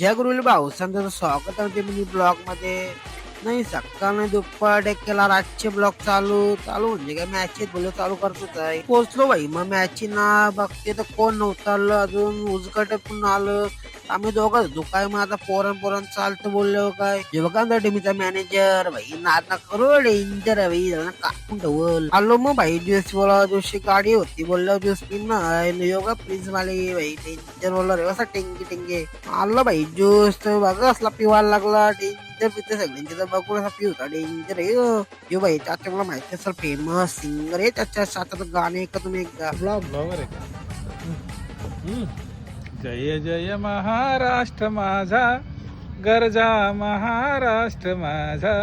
जय गुरुल भाऊ समजा स्वागत आहे मिनी ब्लॉग मध्ये. नाही सकाळ नाही दुपार केला रातचे ब्लॉग चालू चालू म्हणजे काय मॅच बोल चालू करतोच आहे. पोहोचलो भाई मग मॅच ना बघते तर कोण नव्हतं आलं अजून उजगट पण आलं. आम्ही दोघं दुकाय मग आता पोरण चालतं बोललो काय जेव्हा टीमचा मॅनेजर भाई नाद करू डेंजर आहे भाई कापून ठेवल. आलो मग भाई ज्यूस बोला दिवशी गाडी होती बोललो ज्यूस पिन ना योगा प्लीज वाले भाई डेंजर बोललो रे असा टेंगे टेंगे आलो भाई ज्यूस बघा असला पिवायला लागला डेंजर पिते सगळ्यांचे तर बघून असा पिवता डेंजर आहे यो भाई चाचा मला माहिती असेल फेमस सिंगर आहे त्याच्या चाचा गाणे का तुम्ही एकदा ब्लॉगर आहे का? जय जय महाराष्ट्र माझा गरजा महाराष्ट्र माझा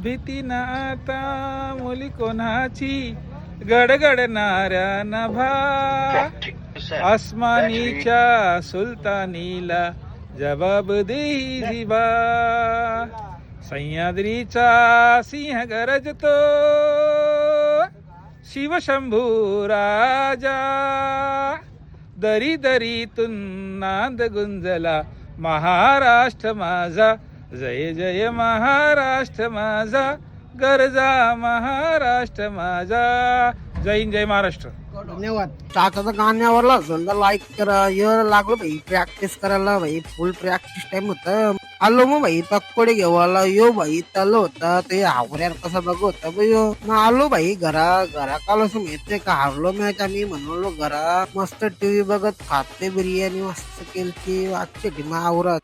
भीती ना आता मुली कोणाची गडगडणाऱ्या नभा आसमानीच्या सुलतानीला जबाब देही जिबा सह्याद्रीचा सिंह गरजतो शिवशंभू राजा दरी दरीतून नाद गुंजला महाराष्ट्र माझा जय जय महाराष्ट्र माझा गरजा महाराष्ट्र माझा जय जय महाराष्ट्र. धन्यवाद. चाचाचा गाण्यावरला समजा लाईक करा लागलो भाई प्रॅक्टिस करायला भाई फुल प्रॅक्टिस टाइम होता. आलो मग भाई पकोडे घेवायला यो भाई चालू होता ते हावऱ्यावर कसा बघ होता यो मग आलो भाई घरा काल असं माहितीये का हारलो मॅच आम्ही म्हणलो घरा मस्त टीव्ही बघत खाते बिर्याणी मस्त केलती आजची टीम आवरत